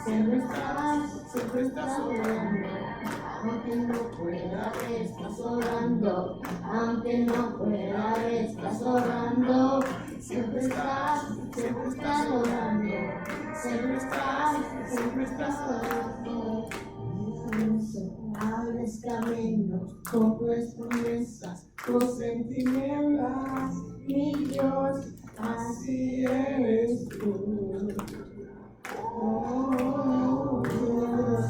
siempre estás orando. Aunque no pueda, estás orando. Aunque no pueda, estás orando. Siempre estás orando. Siempre estás orando. Abres caminos, cumples promesas, tus centinelas, mi Dios, así eres tú. Oh, Dios,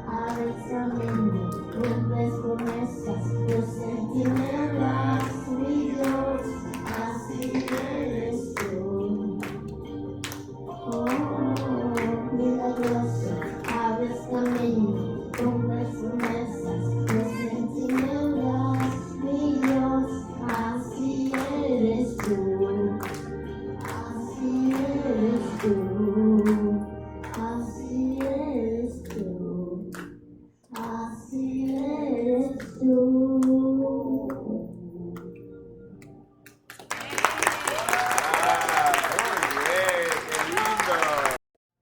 abres caminos, cumples promesas, tus centinelas, mi Dios, así eres tú. Oh, milagroso, abres caminos, cumples promesas, tus centinelas, mi Dios, así eres tú. Así eres tú. Así eres tú. Así eres tú.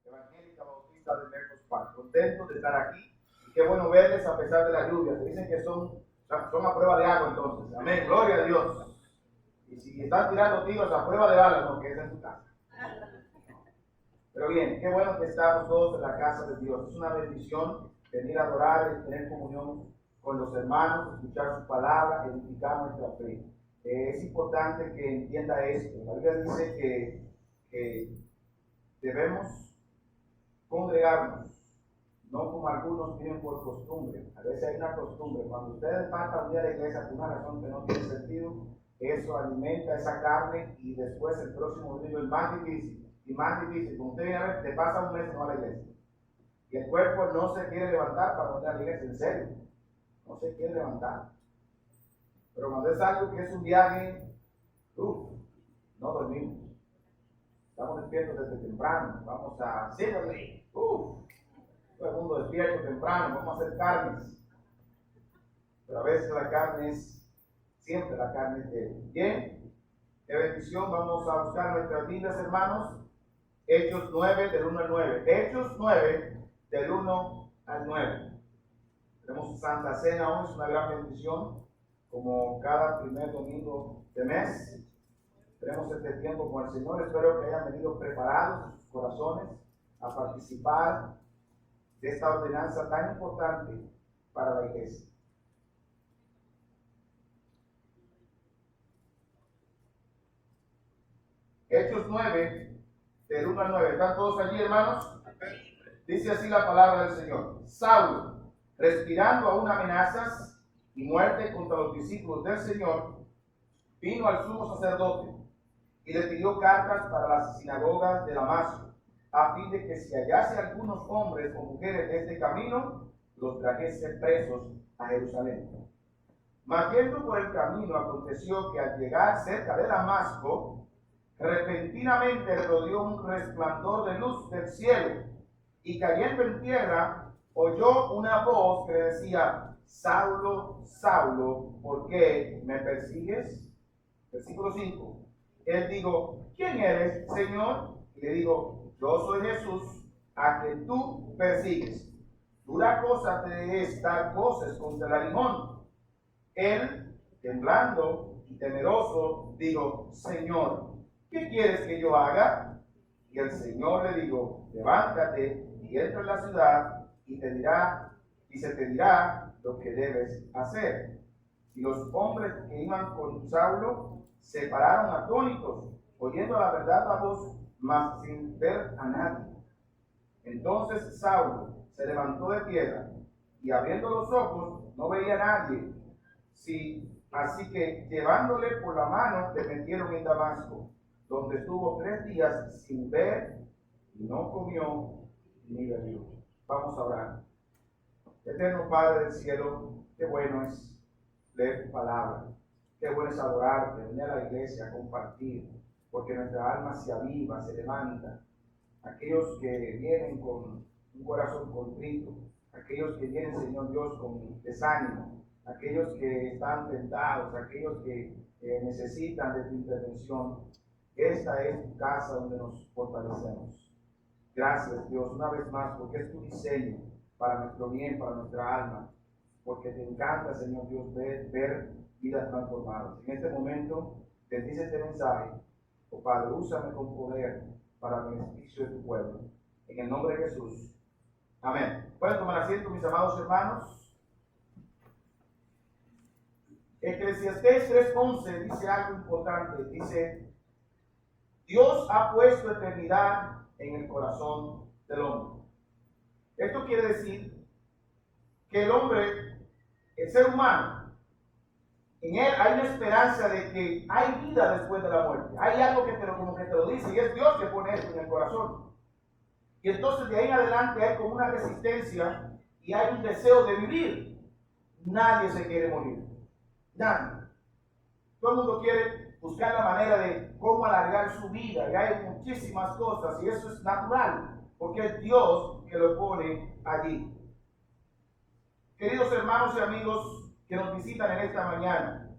Evangélica Bautista de Mercos Park. Contentos de estar aquí y qué bueno verles a pesar de la lluvia. Se dicen que son a prueba de agua entonces. Amén, gloria a Dios. Y si están tirando tiros a prueba de balas, no, que es en su casa. Pero bien, qué bueno que estamos todos en la casa de Dios. Es una bendición venir a adorar y tener comunión con los hermanos, escuchar su palabra, edificar nuestra fe. Es importante que entienda esto. La Biblia dice que debemos congregarnos, no como algunos tienen por costumbre. A veces hay una costumbre. Cuando ustedes faltan un día a la iglesia por una razón que no tiene sentido, eso alimenta esa carne y después el próximo domingo es más difícil y más difícil. Como usted viene a ver, te pasa un mes y no va a la iglesia. Y el cuerpo no se quiere levantar para venir a la iglesia, en serio. No se quiere levantar. Pero cuando es algo que es un viaje, no dormimos. Estamos despiertos desde temprano. Vamos a Silverley. Todo el mundo despierto temprano. Vamos a hacer carnes. Pero a veces la carne es, siempre la carne es débil. Bien, qué bendición. Vamos a buscar nuestras Biblias, hermanos. Hechos 9, del 1 al 9. Hechos 9, del 1 al 9. Tenemos Santa Cena hoy, es una gran bendición. Como cada primer domingo de mes. Tenemos este tiempo con el Señor. Espero que hayan venido preparados sus corazones a participar de esta ordenanza tan importante para la iglesia. Hechos 9, del 1 al 9. ¿Están todos allí, hermanos? Dice así la palabra del Señor. Saulo, respirando aún amenazas y muerte contra los discípulos del Señor, vino al sumo sacerdote y le pidió cartas para las sinagogas de Damasco, a fin de que si hallase algunos hombres o mujeres de este camino, los trajese presos a Jerusalén. Mas yendo por el camino, aconteció que al llegar cerca de Damasco, repentinamente rodeó un resplandor de luz del cielo, y cayendo en tierra, oyó una voz que le decía: Saulo, Saulo, ¿por qué me persigues? Versículo 5. Él dijo: ¿quién eres, Señor? Y le dijo: yo soy Jesús, a quien tú persigues. Dura cosa te es dar voces contra el aguijón. Él, temblando y temeroso, dijo: Señor, ¿qué quieres que yo haga? Y el Señor le dijo: levántate y entra en la ciudad, y se te dirá lo que debes hacer. Y los hombres que iban con Saulo se pararon atónitos, oyendo la verdad la voz, mas sin ver a nadie. Entonces Saulo se levantó de tierra, y abriendo los ojos no veía a nadie. Sí, así que llevándole por la mano le metieron en Damasco, donde estuvo 3 días sin ver, y no comió ni bebió. Vamos a orar. Eterno Padre del cielo, qué bueno es leer tu palabra. Qué bueno es adorarte, venir a la iglesia a compartir, porque nuestra alma se aviva, se levanta. Aquellos que vienen con un corazón contrito, aquellos que vienen, Señor Dios, con desánimo, aquellos que están tentados, aquellos que necesitan de tu intervención. Esta es tu casa donde nos fortalecemos. Gracias, Dios, una vez más, porque es tu diseño para nuestro bien, para nuestra alma, porque te encanta, Señor Dios, ver vidas transformadas. En este momento, bendice este mensaje. Oh Padre, úsame con poder para el beneficio de tu pueblo. En el nombre de Jesús. Amén. Pueden tomar asiento, mis amados hermanos. Eclesiastés 3:11 dice algo importante. Dice, Dios ha puesto eternidad en el corazón del hombre. Esto quiere decir que el hombre, el ser humano, en él hay una esperanza de que hay vida después de la muerte. Hay algo que como que te lo dice, y es Dios que pone esto en el corazón. Y entonces de ahí en adelante hay como una resistencia y hay un deseo de vivir. Nadie se quiere morir. Nadie. Todo el mundo quiere buscar la manera de cómo alargar su vida. Y hay muchísimas cosas y eso es natural, porque es Dios que lo pone allí. Queridos hermanos y amigos que nos visitan en esta mañana,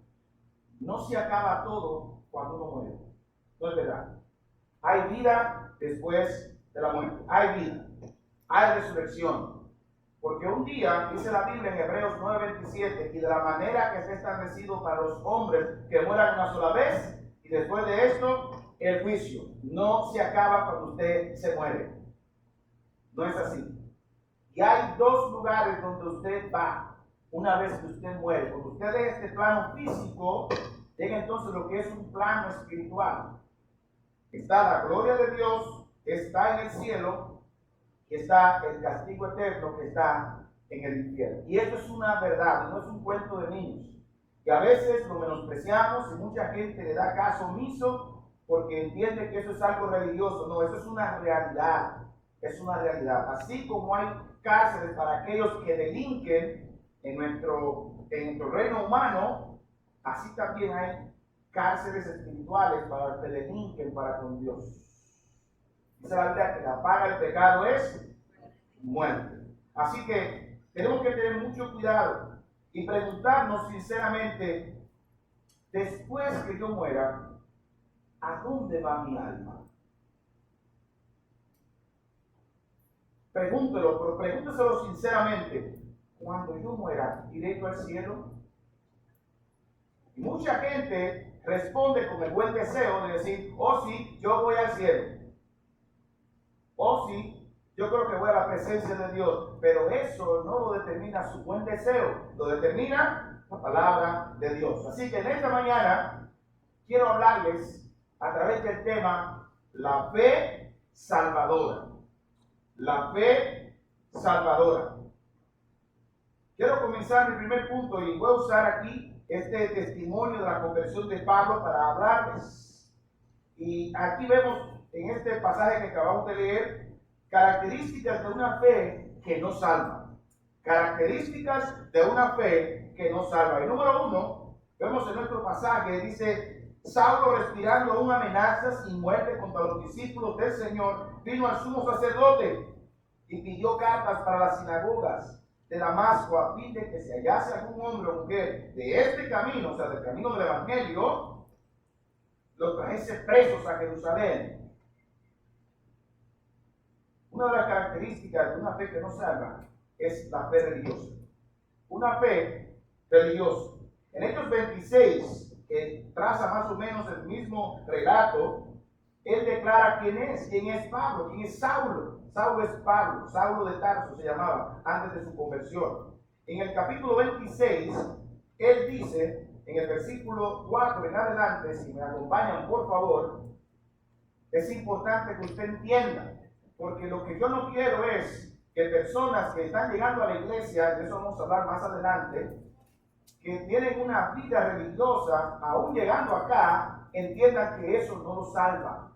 no se acaba todo cuando uno muere. No es verdad. Hay vida después de la muerte. Hay vida. Hay resurrección. Porque un día, dice la Biblia en Hebreos 9:27, y de la manera que se ha establecido para los hombres que mueran una sola vez, y después de esto, el juicio. No se acaba cuando usted se muere. No es así. Y hay dos lugares donde usted va una vez que usted muere. Cuando usted deja este plano físico, llega entonces lo que es un plano espiritual. Está la gloria de Dios, está en el cielo, y está el castigo eterno que está en el infierno. Y esto es una verdad, no es un cuento de niños. Que a veces lo menospreciamos y mucha gente le da caso omiso porque entiende que eso es algo religioso. No, eso es una realidad. Es una realidad. Así como hay cárceles para aquellos que delinquen en nuestro reino humano, así también hay cárceles espirituales para los que delinquen para con Dios. Dice la Biblia que la paga del pecado es muerte. Así que tenemos que tener mucho cuidado y preguntarnos sinceramente, después que yo muera, ¿a dónde va mi alma? Pregúntelo, pero pregúnteselo sinceramente. Cuando yo muera, ¿directo al cielo? Y mucha gente responde con el buen deseo de decir, oh sí, yo voy al cielo. Oh sí, yo creo que voy a la presencia de Dios. Pero eso no lo determina su buen deseo, lo determina la palabra de Dios. Así que en esta mañana quiero hablarles a través del tema la fe salvadora. La fe salvadora. Quiero comenzar mi primer punto y voy a usar aquí este testimonio de la conversión de Pablo para hablarles. Y aquí vemos en este pasaje que acabamos de leer características de una fe que no salva. Características de una fe que no salva. Y número uno, vemos en nuestro pasaje, dice, Saulo, respirando aún amenazas y muerte contra los discípulos del Señor, vino al sumo sacerdote y pidió cartas para las sinagogas de Damasco a fin de que se hallase algún hombre o mujer de este camino, o sea, del camino del Evangelio, los trajese presos a Jerusalén. Una de las características de una fe que no salva es la fe religiosa. Una fe religiosa. En Hechos 26, que traza más o menos el mismo relato, él declara quién es Pablo, quién es Saulo. Saulo es Pablo, Saulo de Tarso se llamaba antes de su conversión. En el capítulo 26, él dice, en el versículo 4 en adelante, si me acompañan por favor, es importante que usted entienda, porque lo que yo no quiero es que personas que están llegando a la iglesia, de eso vamos a hablar más adelante, que tienen una vida religiosa, aún llegando acá, entiendan que eso no los salva.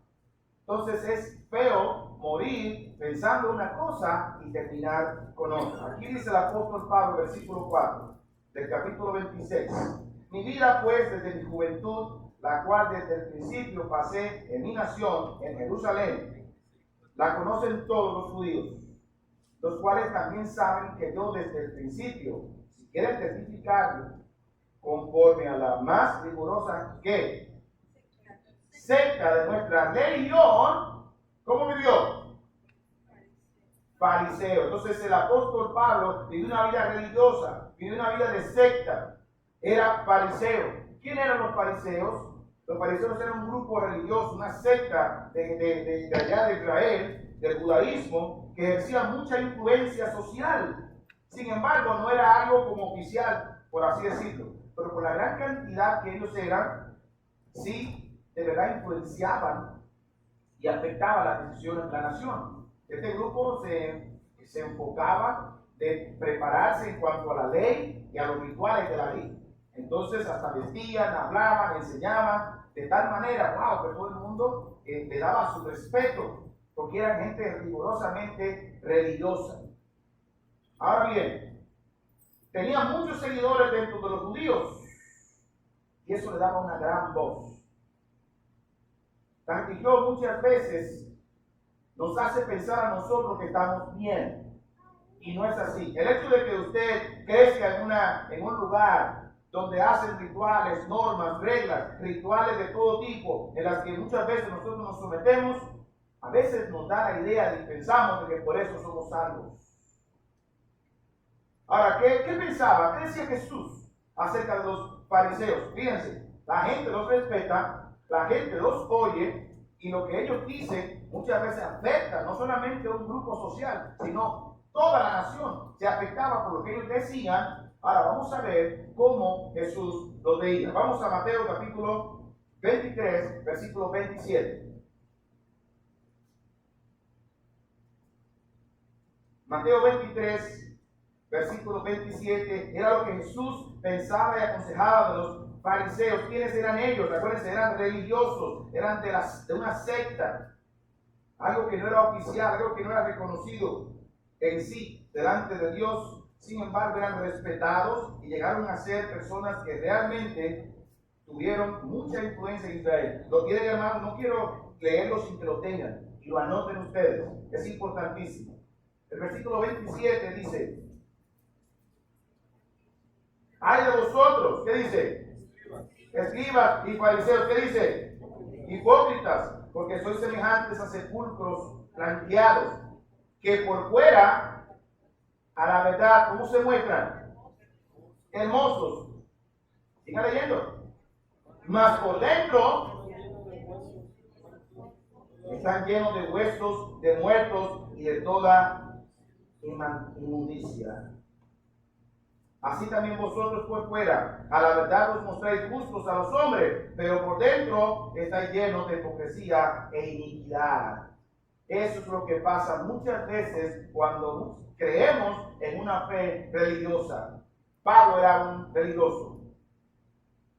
Entonces es feo morir pensando una cosa y terminar con otra. Aquí dice el apóstol Pablo, versículo 4 del capítulo 26. Mi vida pues desde mi juventud, la cual desde el principio pasé en mi nación, en Jerusalén, la conocen todos los judíos, los cuales también saben que yo desde el principio, si quieren testificarlo, conforme a la más rigurosa que secta de nuestra religión, ¿cómo vivió? fariseo. Entonces el apóstol Pablo vivió una vida religiosa, vivió una vida de secta, era fariseo. ¿Quién eran los fariseos? Los fariseos eran un grupo religioso, una secta de allá de Israel, del judaísmo, que ejercía mucha influencia social. Sin embargo, no era algo como oficial, por así decirlo. Pero por la gran cantidad que ellos eran, sí, de verdad influenciaban y afectaban las decisiones de la nación. Este grupo se enfocaba de prepararse en cuanto a la ley y a los rituales de la ley. Entonces hasta vestían, hablaban, enseñaban, de tal manera, wow, que todo el mundo le daba su respeto, porque eran gente rigurosamente religiosa. Ahora bien, tenían muchos seguidores dentro de los judíos, y eso le daba una gran voz. La religión muchas veces nos hace pensar a nosotros que estamos bien, y no es así. El hecho de que usted crezca en un lugar donde hacen rituales, normas, reglas, rituales de todo tipo, en las que muchas veces nosotros nos sometemos, a veces nos da la idea y pensamos de que por eso somos salvos. Ahora, ¿qué pensaba? ¿Qué decía Jesús acerca de los fariseos? Fíjense, la gente los respeta, la gente los oye, y lo que ellos dicen muchas veces afecta no solamente a un grupo social, sino toda la nación. Se afectaba por lo que ellos decían. Ahora vamos a ver cómo Jesús los veía. Vamos a Mateo capítulo 23, versículo 27. Mateo 23, versículo 27, era lo que Jesús pensaba y aconsejaba de los fariseos. ¿Quiénes eran ellos? Acuérdense, eran religiosos, eran de una secta. Algo que no era oficial, algo que no era reconocido en sí delante de Dios. Sin embargo, eran respetados y llegaron a ser personas que realmente tuvieron mucha influencia en Israel. ¿Lo tienen, hermanos? No quiero leerlo sin que lo tengan y lo anoten ustedes. Es importantísimo. El versículo 27 dice: ¡ay de vosotros! ¿Qué dice? Escribas y fariseos. ¿Qué dice? Hipócritas, porque sois semejantes a sepulcros blanqueados, que por fuera, a la verdad, ¿cómo se muestran? Hermosos. Siga leyendo. Mas por dentro están llenos de huesos, de muertos y de toda inmundicia. Así también vosotros por fuera, a la verdad os mostráis justos a los hombres, pero por dentro estáis llenos de hipocresía e iniquidad. Eso es lo que pasa muchas veces cuando creemos en una fe religiosa. Pablo era un religioso.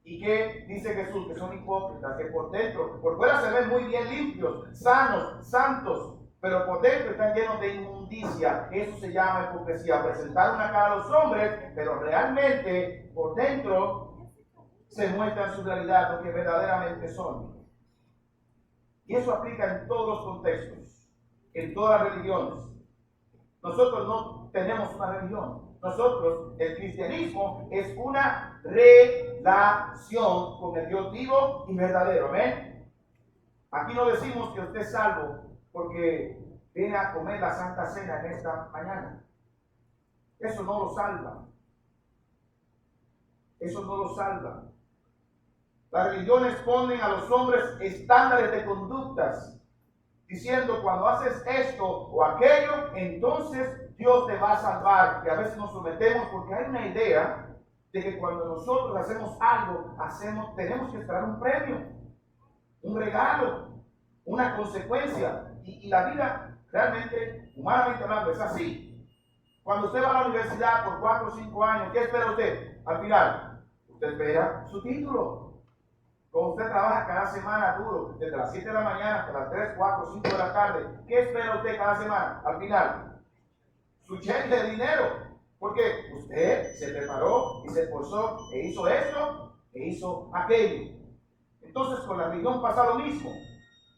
¿Y qué dice Jesús? Que son hipócritas, que por dentro, por fuera se ven muy bien limpios, sanos, santos, pero por dentro están llenos de inmundicia. Eso se llama hipocresía. Presentar una cara a los hombres, pero realmente por dentro se muestra su realidad, lo que verdaderamente son. Y eso aplica en todos los contextos, en todas las religiones. Nosotros no tenemos una religión. Nosotros, el cristianismo es una relación con el Dios vivo y verdadero. ¿Amén? Aquí no decimos que usted es salvo porque viene a comer la Santa Cena en esta mañana. Eso no lo salva. Eso no lo salva. Las religiones ponen a los hombres estándares de conductas, diciendo cuando haces esto o aquello, entonces Dios te va a salvar. Y a veces nos sometemos porque hay una idea de que cuando nosotros hacemos algo, tenemos que esperar un premio, un regalo, una consecuencia. Y la vida realmente, humanamente hablando, es así. Cuando usted va a la universidad por 4 o 5 años, ¿qué espera usted? Al final, usted espera su título. Cuando usted trabaja cada semana duro, desde las 7 de la mañana hasta las 3, 4, 5 de la tarde, ¿qué espera usted cada semana? Al final, su cheque de dinero. Porque usted se preparó y se esforzó e hizo esto e hizo aquello. Entonces con la religión pasa lo mismo.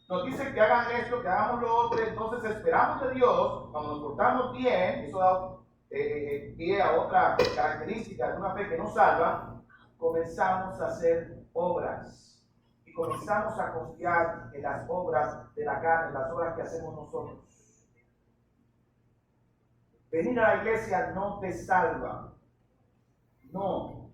Nos dicen que hagan esto, que hagamos lo otro, entonces esperamos de Dios, cuando nos portamos bien, eso da pie a otra característica de una fe que nos salva, comenzamos a hacer obras. Y comenzamos a confiar en las obras de la carne, en las obras que hacemos nosotros. Venir a la iglesia no te salva. No.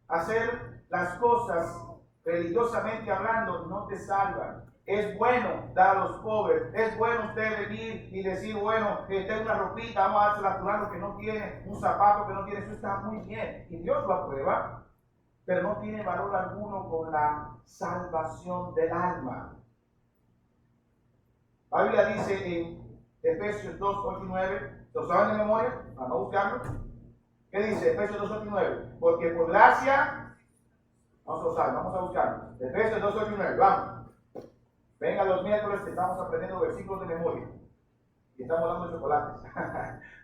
Hacer las cosas religiosamente hablando no te salvan. Es bueno dar a los pobres. Es bueno usted venir y decir, bueno, que tengo una ropita, vamos a dársela a fulano que no tiene, un zapato que no tiene. Eso está muy bien. Y Dios lo aprueba. Pero no tiene valor alguno con la salvación del alma. La Biblia dice en Efesios 2, 8 y 9, ¿lo saben de memoria? Vamos a buscarlo. ¿Qué dice Efesios 2, 8 y 9? Porque por gracia, vamos a buscarlo. Efesios 2, 8 y 9, vamos. Venga los miércoles que estamos aprendiendo versículos de memoria. Y estamos dando chocolates.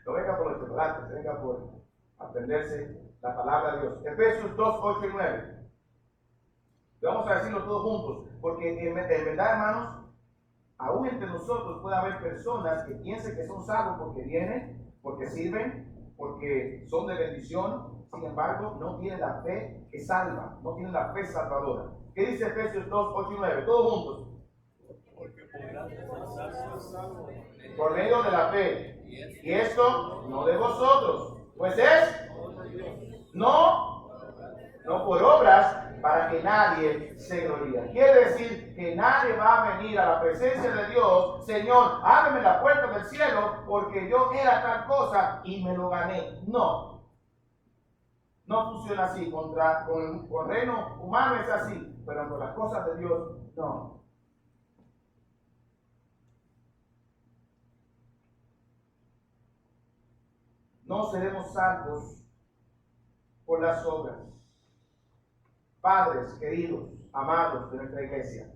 No venga por los chocolates, venga por aprenderse la palabra de Dios. Efesios 2, 8 y 9. Vamos a decirlo todos juntos, porque en verdad, hermanos, aún entre nosotros puede haber personas que piensen que son salvos porque vienen, porque sirven, porque son de bendición. Sin embargo, no tienen la fe que salva, no tienen la fe salvadora. ¿Qué dice Efesios 2, 8 y 9? Todos juntos. Por medio de la fe. Y esto no de vosotros, pues es no por obras, para que nadie se gloríe. Quiere decir que nadie va a venir a la presencia de Dios, Señor, ábreme la puerta del cielo porque yo era tal cosa y me lo gané. No funciona así. Con reino humano es así, pero con las cosas de Dios no. No seremos salvos por las obras. Padres queridos, amados de nuestra iglesia,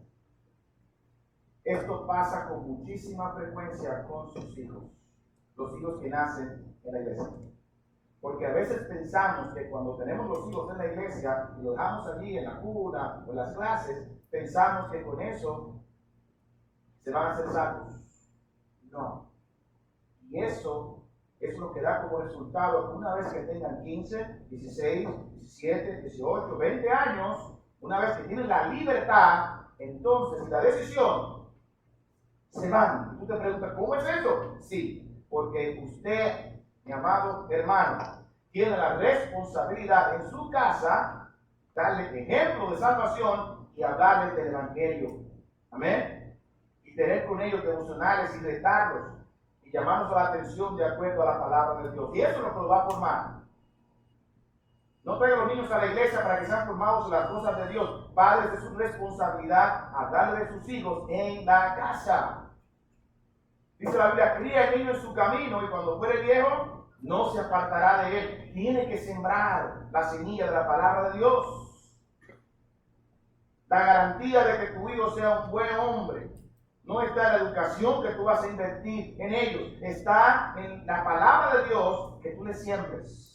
esto pasa con muchísima frecuencia con sus hijos, los hijos que nacen en la iglesia. Porque a veces pensamos que cuando tenemos los hijos en la iglesia y los dejamos allí en la cuna o en las clases, pensamos que con eso se van a hacer salvos. No. Y eso es lo que da como resultado que una vez que tengan 15, 16, 17, 18, 20 años, una vez que tienen la libertad, entonces la decisión, se van. Y tú te preguntas, ¿cómo es eso? Sí, porque usted, mi amado hermano, tiene la responsabilidad en su casa darle ejemplo de salvación y hablarles del evangelio. Amén. Y tener con ellos devocionales y retarlos y llamarnos a la atención de acuerdo a la palabra de Dios. Y eso es lo que lo va a formar. No traigan a los niños a la iglesia para que sean formados en las cosas de Dios. Padres, es su responsabilidad hablarle de sus hijos en la casa. Dice la Biblia, cría el niño en su camino y cuando fuere viejo no se apartará de él. Tiene que sembrar la semilla de la palabra de Dios. La garantía de que tu hijo sea un buen hombre no está en la educación que tú vas a invertir en ellos. Está en la palabra de Dios que tú le siembres.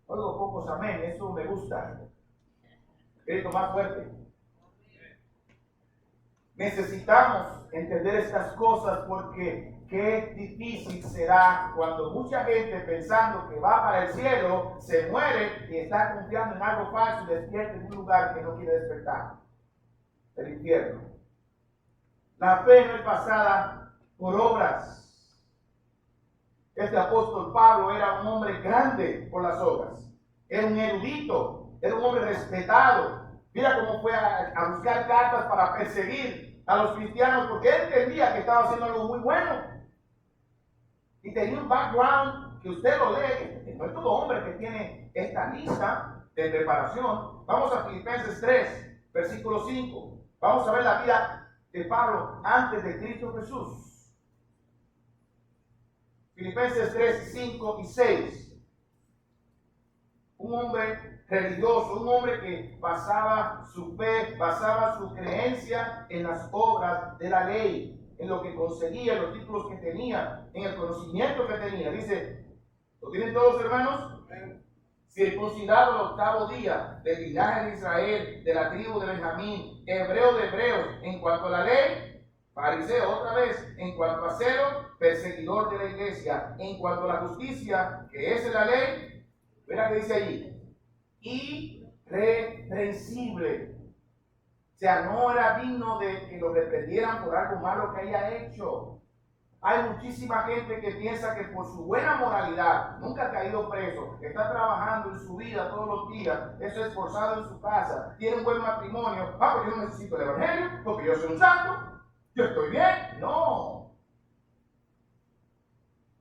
Oigo pocos amén, eso me gusta. Grito más fuerte. Necesitamos entender estas cosas porque qué difícil será cuando mucha gente pensando que va para el cielo, se muere y está confiando en algo falso y despierta en un lugar que no quiere despertar. El infierno. La fe no es basada por obras. Este apóstol Pablo era un hombre grande por las obras. Era un erudito, era un hombre respetado. Mira cómo fue a buscar cartas para perseguir a los cristianos porque él entendía que estaba haciendo algo muy bueno. Y tenía un background que usted lo lee, que no es todo hombre que tiene esta lista de preparación. Vamos a Filipenses 3, versículo 5. Vamos a ver la vida de Pablo antes de Cristo Jesús. Filipenses 3, 5 y 6. Un hombre religioso, un hombre que basaba su fe, basaba su creencia en las obras de la ley, en lo que conseguía, en los títulos que tenía, en el conocimiento que tenía. Dice, ¿lo tienen todos, hermanos? Circuncidado el 8º día, del linaje de Israel, de la tribu de Benjamín, hebreo de hebreos, en cuanto a la ley, fariseo otra vez, en cuanto a celo, perseguidor de la iglesia, en cuanto a la justicia, que es la ley, verá que dice allí, irreprensible. O sea, no era digno de que lo reprendieran por algo malo que haya hecho. Hay muchísima gente que piensa que por su buena moralidad, nunca ha caído preso, está trabajando en su vida todos los días, es esforzado en su casa, tiene un buen matrimonio. Pues yo no necesito el evangelio porque yo soy un santo, yo estoy bien. No.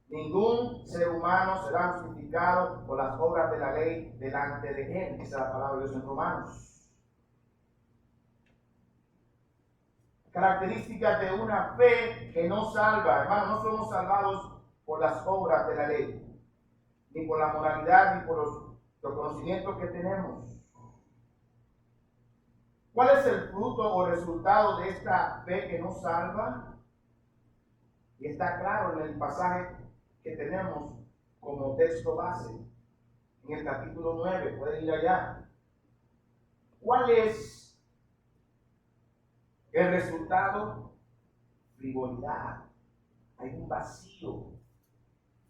Ningún ser humano será justificado por las obras de la ley delante de él, dice la palabra de Dios en Romanos. Características de una fe que no salva. Hermanos, no somos salvados por las obras de la ley, ni por la moralidad, ni por los conocimientos que tenemos. ¿Cuál es el fruto o resultado de esta fe que no salva? Y está claro en el pasaje que tenemos como texto base, en el capítulo 9, pueden ir allá. ¿Cuál es el resultado? Frivolidad. Hay un vacío.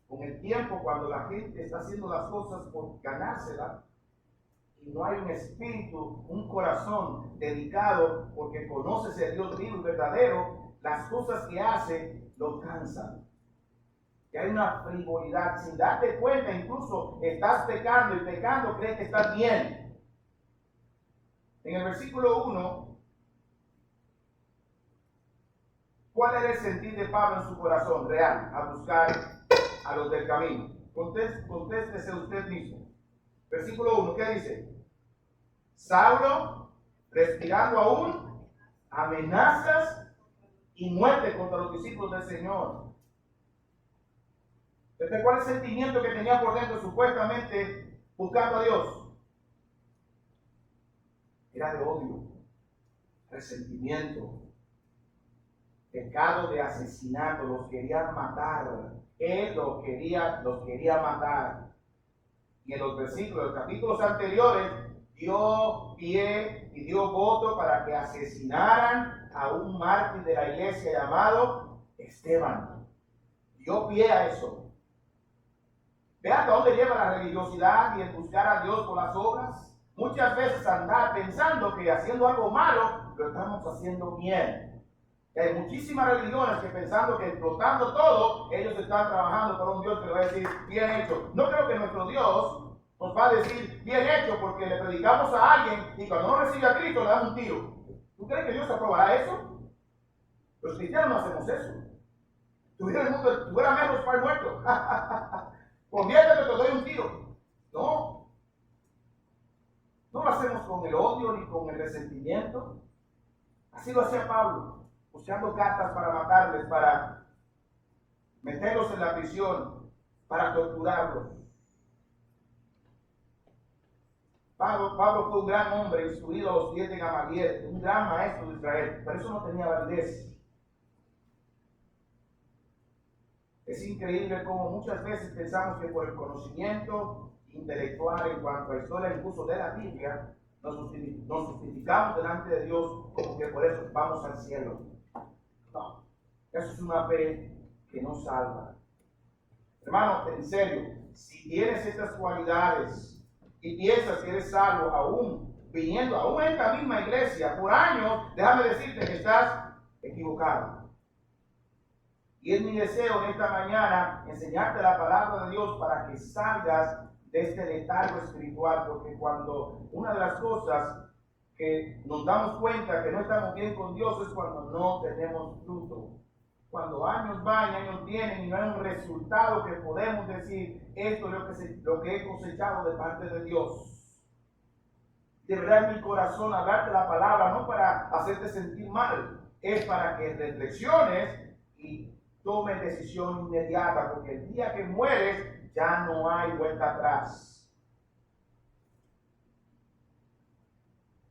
Con el tiempo, cuando la gente está haciendo las cosas por ganársela, y no hay un espíritu, un corazón dedicado, porque conoces el Dios vivo y verdadero, las cosas que hace lo cansan. Que hay una frivolidad, sin darte cuenta, incluso estás pecando y pecando crees que estás bien. En el versículo 1, ¿cuál era el sentir de Pablo en su corazón real a buscar a los del camino? Contéstese usted mismo. Versículo 1, ¿qué dice? Saulo, respirando aún amenazas y muerte contra los discípulos del Señor. ¿Cuál es el sentimiento que tenía por dentro supuestamente buscando a Dios? Era de odio, resentimiento, pecado de asesinato, los querían matar. Él los quería matar. Y en los versículos, los capítulos anteriores, dio pie y dio voto para que asesinaran a un mártir de la iglesia llamado Esteban. Dio pie a eso. ¿Ve hasta dónde lleva la religiosidad y el buscar a Dios por las obras? Muchas veces andar pensando que haciendo algo malo lo estamos haciendo bien. Hay muchísimas religiones que pensando que explotando todo, ellos están trabajando por un Dios que le va a decir bien hecho. No creo que nuestro Dios nos va a decir bien hecho porque le predicamos a alguien y cuando no recibe a Cristo le dan un tiro. ¿Tú crees que Dios aprobará eso? Los cristianos no hacemos eso. Tuviera menos para el muerto. Conviértete, te doy un tiro. No. No lo hacemos con el odio ni con el resentimiento. Así lo hacía Pablo, buscando cartas para matarles, para meterlos en la prisión, para torturarlos. Pablo fue un gran hombre, instruido a los pies de Gamaliel, un gran maestro de Israel, pero eso no tenía validez. Es increíble cómo muchas veces pensamos que por el conocimiento intelectual en cuanto a historia incluso de la Biblia, nos justificamos delante de Dios como que por eso vamos al cielo. No, eso es una fe que no salva. Hermano, en serio, si tienes estas cualidades y piensas que eres salvo aún viniendo aún en esta misma iglesia por años, déjame decirte que estás equivocado. Y es mi deseo en esta mañana enseñarte la palabra de Dios para que salgas de este letargo espiritual, porque cuando una de las cosas que nos damos cuenta que no estamos bien con Dios es cuando no tenemos fruto. Cuando años van y años vienen y no hay un resultado que podemos decir, esto es lo que he cosechado de parte de Dios. De verdad en mi corazón hablarte la palabra no para hacerte sentir mal, es para que reflexiones y tome decisión inmediata, porque el día que mueres ya no hay vuelta atrás.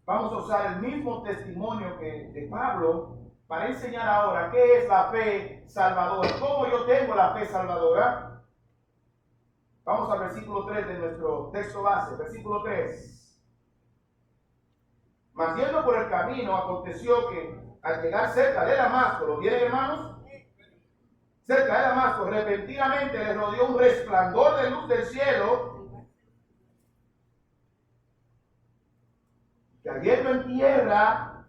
Vamos a usar el mismo testimonio que de Pablo para enseñar ahora qué es la fe salvadora. ¿Cómo yo tengo la fe salvadora? Vamos al versículo 3 de nuestro texto base. Versículo 3. Mas yendo por el camino, aconteció que al llegar cerca de Damasco, ¿lo tienen, hermanos? Cerca de Damasco, repentinamente le rodeó un resplandor de luz del cielo, cayendo en tierra,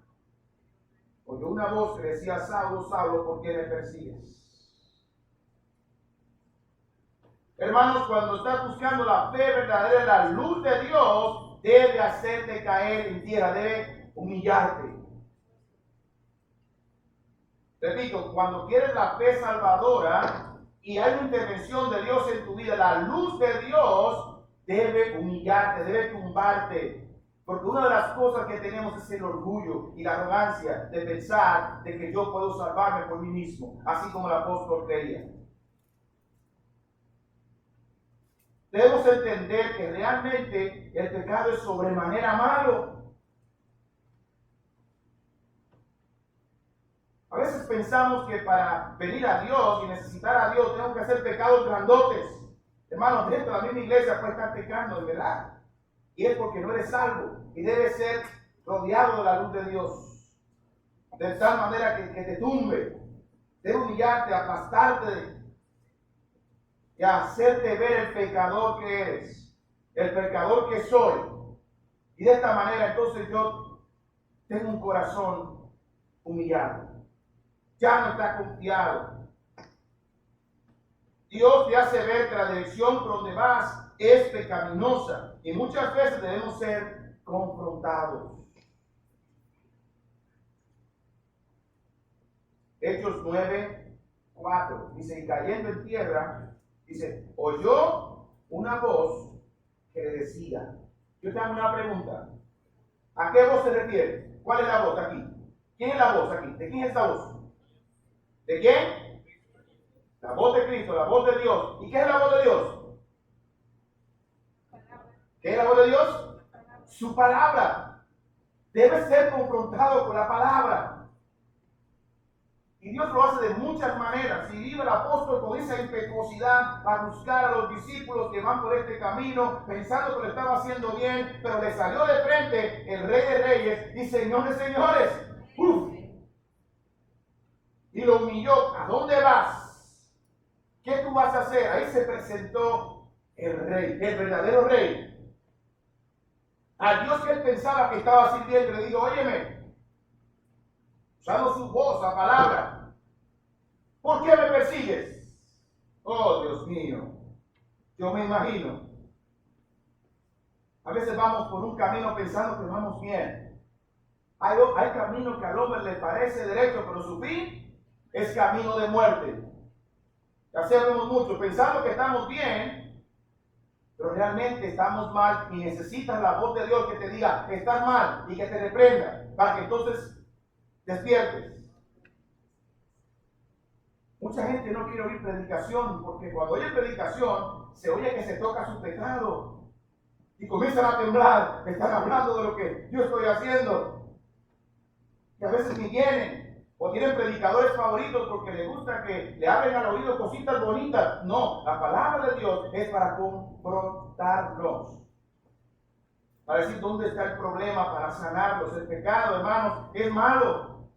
oyó una voz que decía, Saulo, Saulo, ¿por qué me persigues? Hermanos, cuando estás buscando la fe verdadera, la luz de Dios debe hacerte caer en tierra, debe humillarte. Repito, cuando quieres la fe salvadora y hay una intervención de Dios en tu vida, la luz de Dios debe humillarte, debe tumbarte. Porque una de las cosas que tenemos es el orgullo y la arrogancia de pensar de que yo puedo salvarme por mí mismo, así como el apóstol creía. Debemos entender que realmente el pecado es sobremanera malo. A veces pensamos que para venir a Dios y necesitar a Dios tengo que hacer pecados grandotes. Hermanos, dentro de la misma iglesia puedes estar pecando, de verdad. Y es porque no eres salvo y debes ser rodeado de la luz de Dios. De tal manera que te tumbe, debe humillarte, aplastarte y hacerte ver el pecador que eres, el pecador que soy. Y de esta manera entonces yo tengo un corazón humillado. Ya no está confiado. Dios te hace ver que la dirección por donde vas es pecaminosa y muchas veces debemos ser confrontados. Hechos 9:4 dice, y cayendo en tierra, dice, oyó una voz que le decía. Yo te hago una pregunta. ¿A qué voz se refiere? ¿Cuál es la voz aquí? ¿Quién es la voz aquí? ¿De quién es esta voz? ¿De quién? La voz de Cristo, la voz de Dios. ¿Y qué es la voz de Dios? ¿Qué es la voz de Dios? Su palabra. Debe ser confrontado con la palabra. Y Dios lo hace de muchas maneras. Si vive el apóstol con esa impetuosidad a buscar a los discípulos que van por este camino, pensando que lo estaba haciendo bien, pero le salió de frente el Rey de Reyes y Señor de Señores. ¡Uf! Y lo humilló. ¿A dónde vas? ¿Qué tú vas a hacer? Ahí se presentó el Rey, el verdadero Rey. A Dios que él pensaba que estaba sirviendo, le dijo, óyeme, usando su voz, la palabra, ¿por qué me persigues? Oh, Dios mío, yo me imagino. A veces vamos por un camino pensando que vamos bien. Hay caminos que al hombre le parece derecho, pero su fin es camino de muerte. Ya sabemos mucho, pensando que estamos bien, pero realmente estamos mal y necesitas la voz de Dios que te diga que estás mal y que te reprenda para que entonces despiertes. Mucha gente no quiere oír predicación porque cuando oye predicación se oye que se toca su pecado y comienzan a temblar, están hablando de lo que yo estoy haciendo. Y a veces ni vienen o tienen predicadores favoritos porque les gusta que le hablen al oído cositas bonitas. No, la palabra de Dios es para confrontarlos, para decir dónde está el problema, para sanarlos. El pecado, hermanos, es malo.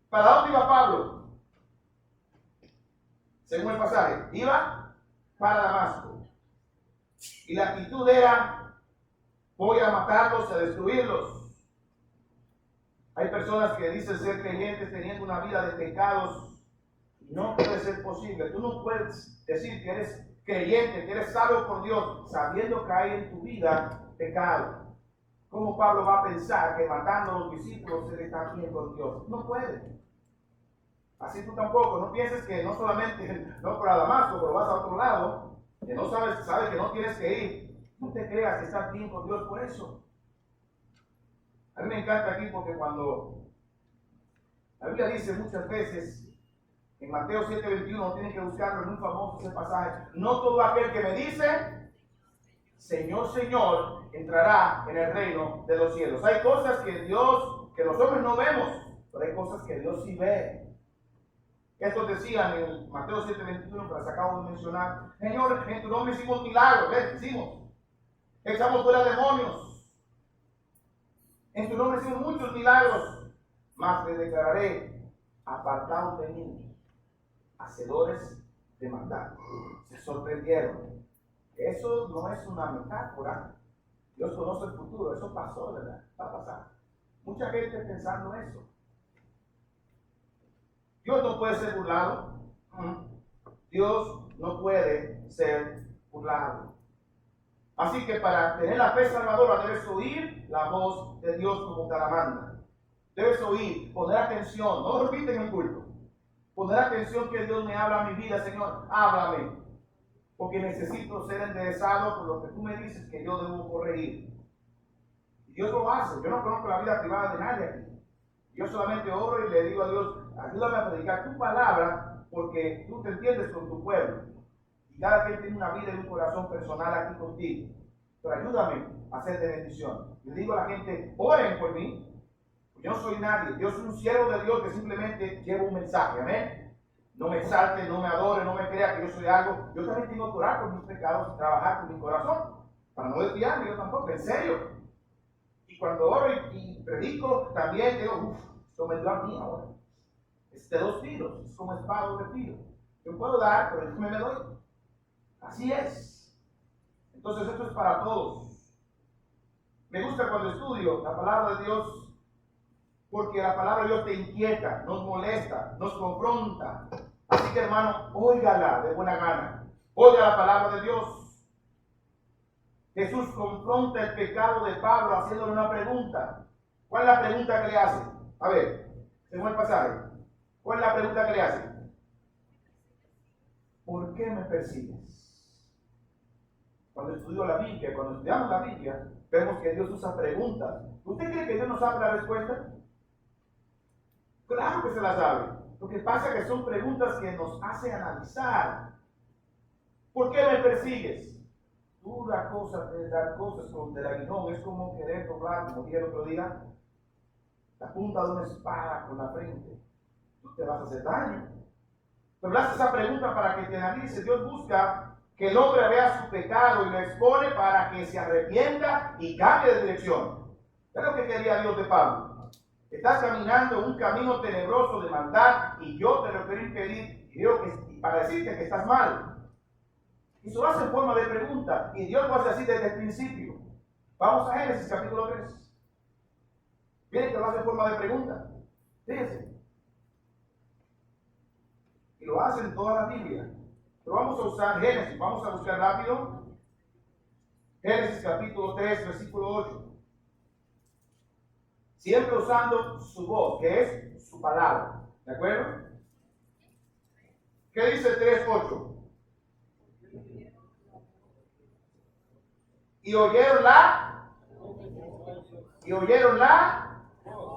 ¿Para dónde iba Pablo? Según el pasaje, iba para Damasco. Y la actitud era, voy a matarlos, a destruirlos. Hay personas que dicen ser creyentes teniendo una vida de pecados. No puede ser posible. Tú no puedes decir que eres creyente, que eres salvo por Dios, sabiendo que hay en tu vida pecado. ¿Cómo Pablo va a pensar que matando a los discípulos se le está bien con Dios? No puede. Así tú tampoco. No pienses que no solamente no para Damasco, pero vas a otro lado, que no sabes que no tienes que ir. No te creas que estás bien con Dios por eso. A mí me encanta aquí porque cuando la Biblia dice muchas veces, en Mateo 7:21, tienen que buscarlo, es muy famoso ese pasaje, no todo aquel que me dice, Señor, Señor, entrará en el reino de los cielos. Hay cosas que los hombres no vemos, pero hay cosas que Dios sí ve. Estos decían en Mateo 7:21, que las acabo de mencionar, Señor, en tu nombre hicimos milagros, ¿ves? Hicimos, echamos fuera demonios. En tu nombre hicimos muchos milagros, mas te declararé apartados de mí, hacedores de maldad. Se sorprendieron. Eso no es una metáfora. Dios conoce el futuro, eso pasó, ¿verdad? Va a pasar. Mucha gente pensando eso. Dios no puede ser burlado. Dios no puede ser burlado. Así que para tener la fe salvadora debes oír la voz de Dios como te la manda. Debes oír, poner atención, no lo repites en el culto. Poner atención que Dios me habla a mi vida, Señor, háblame. Porque necesito ser enderezado por lo que tú me dices que yo debo corregir. Y Dios lo hace. Yo no conozco la vida privada de nadie aquí. Yo solamente oro y le digo a Dios, ayúdame a predicar tu palabra porque tú te entiendes con tu pueblo. Y cada quien tiene una vida y un corazón personal aquí contigo. Pero ayúdame a ser de bendición. Le digo a la gente, oren por mí. Yo no soy nadie. Yo soy un siervo de Dios que simplemente llevo un mensaje. Amén. No me exalte, no me adore, no me crea que yo soy algo. Yo también tengo que orar por mis pecados y trabajar con mi corazón. Para no desviarme, yo tampoco, en serio. Y cuando oro y predico, también digo, esto me dio a mí ahora. Es de dos filos, es como espada de filo. Yo puedo dar, pero yo me doy. Así es. Entonces esto es para todos. Me gusta cuando estudio la palabra de Dios, porque la palabra de Dios te inquieta, nos molesta, nos confronta. Así que hermano, óigala de buena gana. Oiga la palabra de Dios. Jesús confronta el pecado de Pablo haciéndole una pregunta. ¿Cuál es la pregunta que le hace? A ver, según el pasaje. ¿Cuál es la pregunta que le hace? ¿Por qué me persigues? Cuando estudio la Biblia, cuando estudiamos la Biblia, vemos que Dios usa preguntas. ¿Usted cree que Dios no sabe la respuesta? Claro que se la sabe. Lo que pasa es que son preguntas que nos hacen analizar. ¿Por qué me persigues? Dura cosa de dar cosas con el aguijón. Es como querer doblar, como dije el otro día, la punta de una espada con la frente. Tú te vas a hacer daño. Pero le haces esa pregunta para que te analice. Dios busca que el hombre vea su pecado y lo expone para que se arrepienta y cambie de dirección. Es lo que quería Dios de Pablo. Estás caminando un camino tenebroso de maldad y yo te lo quiero impedir para decirte que estás mal. Y eso lo hace en forma de pregunta. Y Dios lo hace así desde el principio. Vamos a Génesis capítulo 3. Miren que lo hace en forma de pregunta. Fíjense. Y lo hace en toda la Biblia. Pero vamos a usar Génesis. Vamos a buscar rápido. Génesis capítulo 3, versículo 8. Siempre usando su voz, que es su palabra. ¿De acuerdo? ¿Qué dice 3:8? Y oyeron la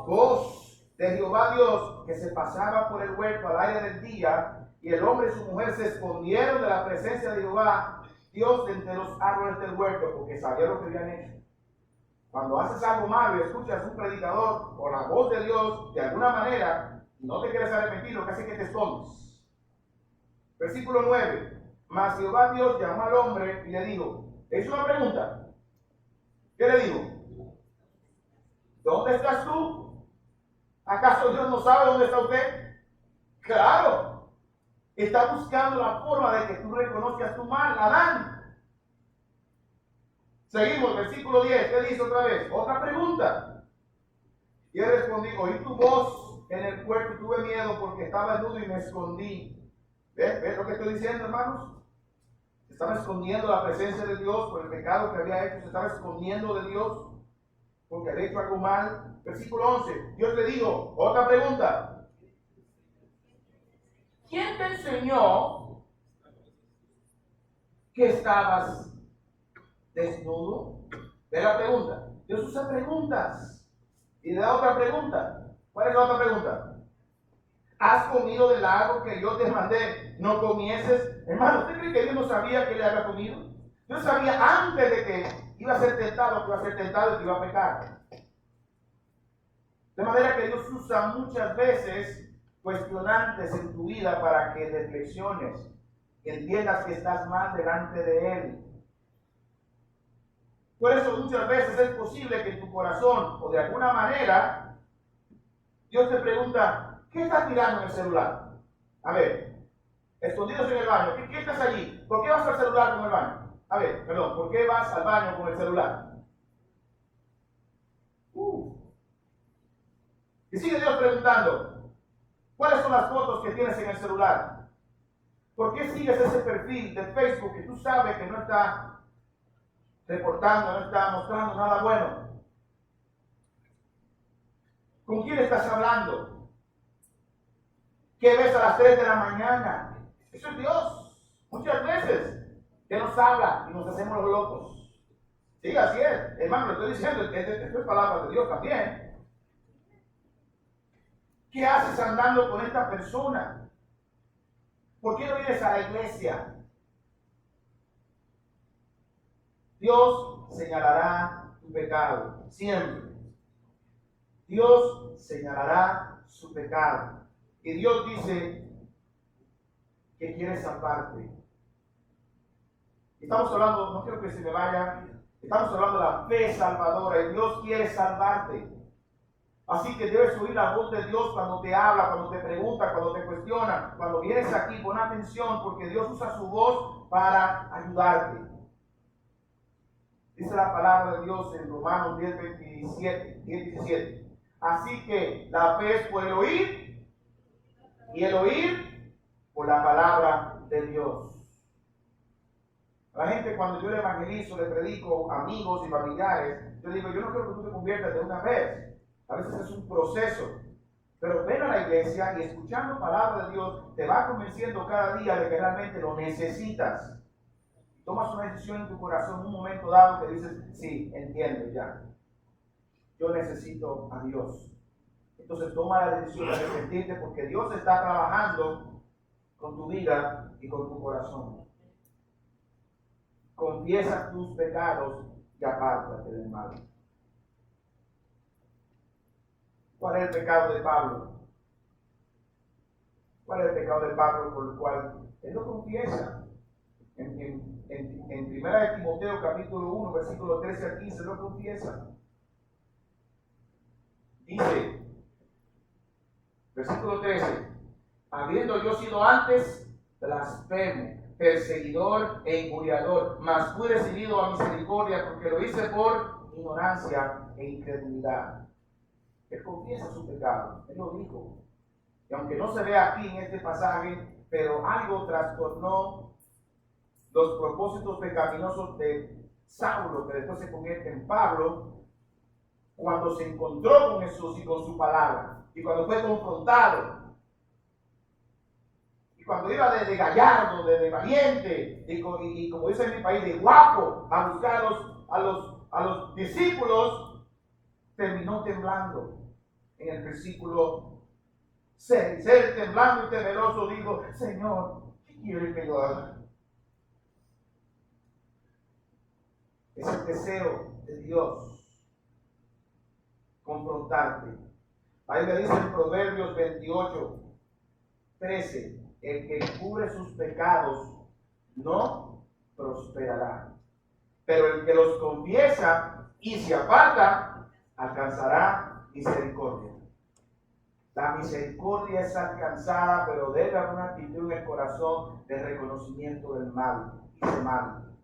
voz de Jehová Dios que se pasaba por el huerto al aire del día, y el hombre y su mujer se escondieron de la presencia de Jehová Dios entre los árboles del huerto, porque sabía lo que habían hecho. Cuando haces algo malo y escuchas un predicador o la voz de Dios de alguna manera, y no te quieres arrepentir, lo que hace es que te escondes. Versículo 9. Mas Jehová Dios llamó al hombre y le dijo, es una pregunta. ¿Qué le dijo? ¿Dónde estás tú? ¿Acaso Dios no sabe dónde está usted? Claro. Está buscando la forma de que tú reconozcas tu mal, Adán. Seguimos, versículo 10. ¿Qué dice otra vez? Otra pregunta. Y él respondió, oí tu voz en el puerto y tuve miedo porque estaba desnudo y me escondí. ¿Ves lo que estoy diciendo, hermanos? Se estaba escondiendo la presencia de Dios por el pecado que había hecho. Se estaba escondiendo de Dios porque había hecho algo mal. Versículo 11. Dios le dijo, otra pregunta. ¿Quién te enseñó que estabas desnudo? Ve la pregunta. Dios usa preguntas. Y le da otra pregunta. ¿Cuál es la otra pregunta? ¿Has comido del árbol que yo te mandé? ¿No comieses? Hermano, ¿usted cree que Dios no sabía que le había comido? Dios sabía antes de que iba a ser tentado, que iba a ser tentado y que iba a pecar. De manera que Dios usa muchas veces cuestionantes en tu vida para que reflexiones y entiendas que estás mal delante de Él. Por eso muchas veces es posible que en tu corazón o de alguna manera Dios te pregunta, ¿qué estás mirando en el celular? A ver, escondidos en el baño, ¿qué estás allí? ¿Por qué vas al celular con el baño? A ver, perdón, ¿por qué vas al baño con el celular? Y sigue Dios preguntando, ¿cuáles son las fotos que tienes en el celular? ¿Por qué sigues ese perfil de Facebook que tú sabes que no está reportando, no está mostrando nada bueno? ¿Con quién estás hablando? ¿Qué ves a las 3 de la mañana? Eso es Dios. Muchas veces Él nos habla y nos hacemos los locos. Sí, así es. Hermano, le estoy diciendo, esto es palabra de Dios también. ¿Qué haces andando con esta persona? ¿Por qué no vienes a la iglesia? Dios señalará tu pecado, siempre. Dios señalará su pecado. Y Dios dice que quiere salvarte. Estamos hablando, no quiero que se me vaya, estamos hablando de la fe salvadora y Dios quiere salvarte. Así que debes oír la voz de Dios cuando te habla, cuando te pregunta, cuando te cuestiona, cuando vienes aquí, pon atención porque Dios usa su voz para ayudarte. Dice la palabra de Dios en Romanos 10:17. Así que la fe es por el oír y el oír por la palabra de Dios. A la gente cuando yo le evangelizo, le predico, amigos y familiares, yo digo, yo no quiero que tú te conviertas de una vez. A veces es un proceso. Pero ven a la iglesia y escuchando palabra de Dios te va convenciendo cada día de que realmente lo necesitas. Tomas una decisión en tu corazón en un momento dado que dices, sí, entiendo ya. Yo necesito a Dios. Entonces toma la decisión de arrepentirte porque Dios está trabajando con tu vida y con tu corazón. Confiesa tus pecados y apártate del mal. ¿Cuál es el pecado de Pablo? ¿Cuál es el pecado de Pablo por el cual él lo confiesa? En 1 Timoteo capítulo 1, versículo 13 al 15, lo confiesa. Dice, versículo 13, habiendo yo sido antes blasfemo, perseguidor e injuriador, mas fui recibido a misericordia porque lo hice por ignorancia e incredulidad. Él confiesa su pecado, él lo dijo. Y aunque no se ve aquí en este pasaje, pero algo trastornó los propósitos pecaminosos de Saulo, que después se convierte en Pablo, cuando se encontró con Jesús y con su palabra, y cuando fue confrontado, y cuando iba de gallardo, de valiente, y como dice en mi país, de guapo, a buscar a los discípulos, terminó temblando. En el versículo 6, él temblando y temeroso dijo, Señor, ¿qué quiere que yo haga? Es el deseo de Dios confrontarte. Ahí le dice en Proverbios 28:13, el que cubre sus pecados no prosperará, pero el que los confiesa y se aparta alcanzará misericordia. La misericordia es alcanzada, pero debe haber una actitud en el corazón de reconocimiento del mal. Hice mal.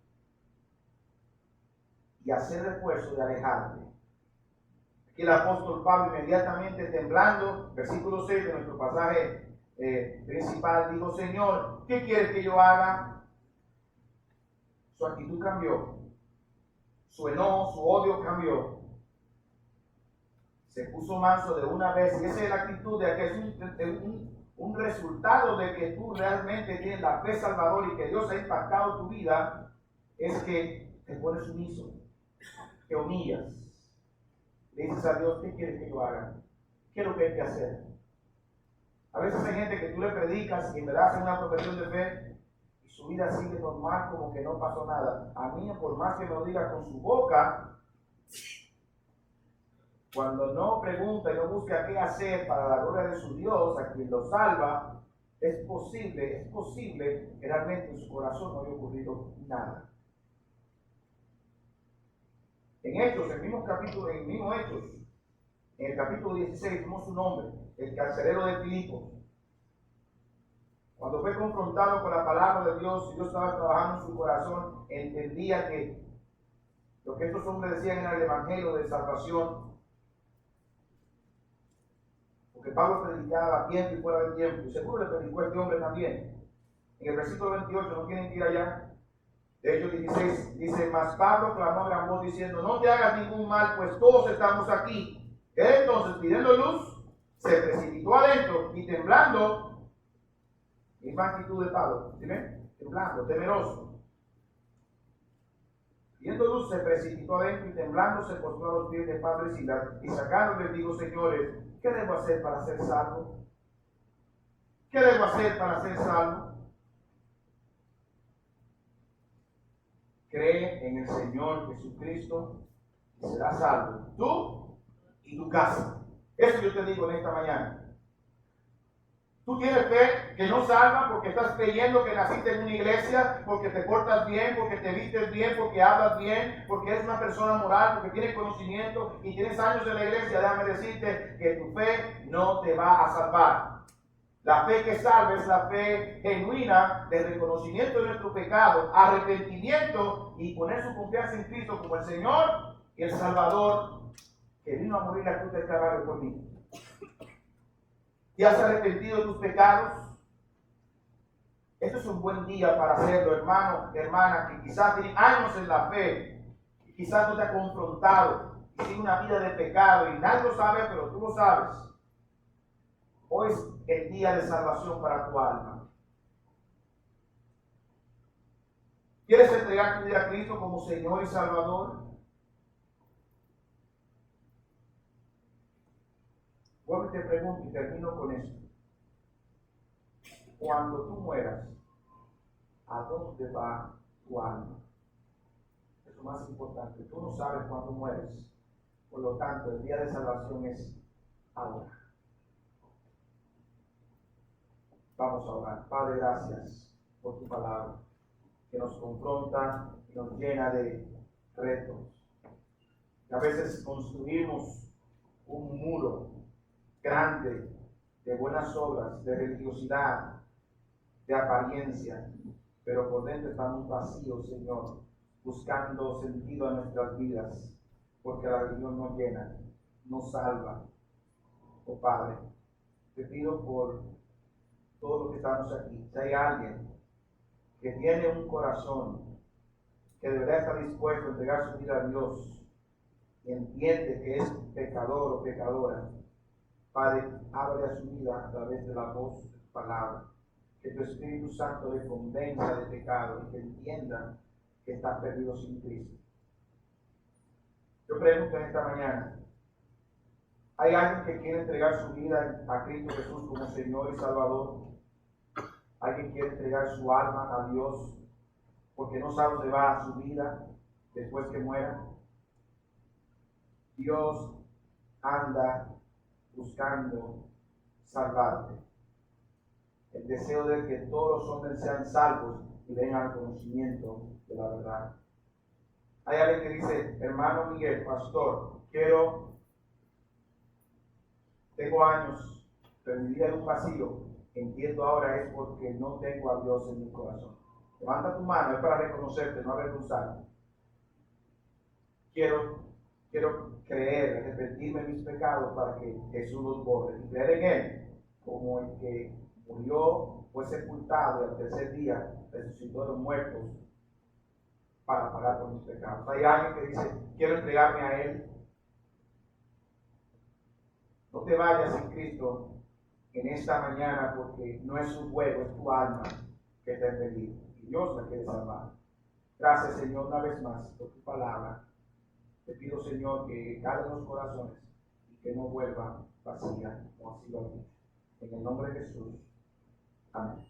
Y hacer esfuerzo de alejarte. Aquí el apóstol Pablo inmediatamente temblando, versículo 6 de nuestro pasaje principal, dijo, Señor, ¿qué quieres que yo haga? Su actitud cambió. Su enojo, su odio cambió. Se puso manso de una vez. Y esa es la actitud de que es un resultado de que tú realmente tienes la fe salvadora y que Dios ha impactado tu vida, es que te pones sumiso, te humillas. Le dices a Dios, ¿qué quieres que yo haga? ¿Qué es lo que hay que hacer? A veces hay gente que tú le predicas y en verdad hace una profesión de fe y su vida sigue normal como que no pasó nada. A mí, por más que me lo diga con su boca, cuando no pregunta y no busca qué hacer para la gloria de su Dios, a quien lo salva, es posible que realmente en su corazón no haya ocurrido nada. En Hechos, en el mismo capítulo, en el capítulo 16, vimos su nombre, el carcelero de Filipos. Cuando fue confrontado con la palabra de Dios y Dios estaba trabajando en su corazón, entendía que lo que estos hombres decían era el evangelio de salvación. Porque Pablo predicaba a tiempo y fuera de tiempo, y seguro le predicó a este hombre también. En el versículo 28, no tienen que ir allá. De Hechos 16 dice, mas Pablo clamó a gran voz diciendo, no te hagas ningún mal, pues todos estamos aquí. Él entonces, pidiendo luz, se precipitó adentro y temblando, misma actitud de Pablo, ¿sí ven? Temblando, temeroso. Viendo luz, se precipitó adentro y temblando se postró a los pies de Pablo y Silas y sacándoles digo, señores, ¿qué debo hacer para ser salvo? ¿Qué debo hacer para ser salvo? Cree en el Señor Jesucristo y serás salvo, tú y tu casa. Eso yo te digo en esta mañana. Tú tienes fe que no salva porque estás creyendo que naciste en una iglesia, porque te portas bien, porque te vistes bien, porque hablas bien, porque eres una persona moral, porque tienes conocimiento y tienes años en la iglesia. Déjame decirte que tu fe no te va a salvar. La fe que salva es la fe genuina de reconocimiento de nuestro pecado, arrepentimiento y poner su confianza en Cristo como el Señor y el Salvador que vino a morir la cruz del Calvario por mí. ¿Te has arrepentido de tus pecados? Esto es un buen día para hacerlo, hermano, hermana, que quizás tiene años en la fe, y quizás no te ha confrontado y sigue una vida de pecado y nadie lo sabe, pero tú lo sabes. Hoy es el día de salvación para tu alma. ¿Quieres entregar tu vida a Cristo como Señor y Salvador? Vuelvo y te pregunto y termino con esto. Cuando tú mueras, ¿a dónde va tu alma? Es lo más importante. Tú no sabes cuándo mueres. Por lo tanto, el día de salvación es ahora. Vamos a orar. Padre, gracias por tu palabra, que nos confronta y nos llena de retos. Y a veces construimos un muro grande de buenas obras, de religiosidad, de apariencia, pero por dentro estamos vacíos, Señor, buscando sentido a nuestras vidas, porque la religión no llena, no salva. Oh Padre, te pido por todos los que estamos aquí, si hay alguien que tiene un corazón que de verdad está dispuesto a entregar su vida a Dios y entiende que es pecador o pecadora, Padre, abre a su vida a través de la voz de tu palabra. Que tu Espíritu Santo le convenza de pecado y que entienda que está perdido sin Cristo. Yo pregunto en esta mañana, ¿hay alguien que quiere entregar su vida a Cristo Jesús como Señor y Salvador? ¿Alguien quiere entregar su alma a Dios porque no sabe dónde va su vida después que muera? Dios anda buscando salvarte. El deseo de que todos los hombres sean salvos y vengan al conocimiento de la verdad. Hay alguien que dice, hermano Miguel, pastor, tengo años, pero mi vida es un vacío. Entiendo ahora es porque no tengo a Dios en mi corazón. Levanta tu mano, es para reconocerte, no avergonzarte. Quiero creer, arrepentirme de mis pecados para que Jesús los borre y creer en Él como el que murió, fue sepultado y al tercer día resucitó de los muertos para pagar por mis pecados. Hay alguien que dice, quiero entregarme a Él. No te vayas sin Cristo en esta mañana porque no es un juego, es tu alma que te ha pedido y Dios la quiere salvar. Gracias, Señor, una vez más por tu palabra. Te pido, Señor, que calme los corazones y que no vuelva vacía como ha sido aquí. En el nombre de Jesús. Amén.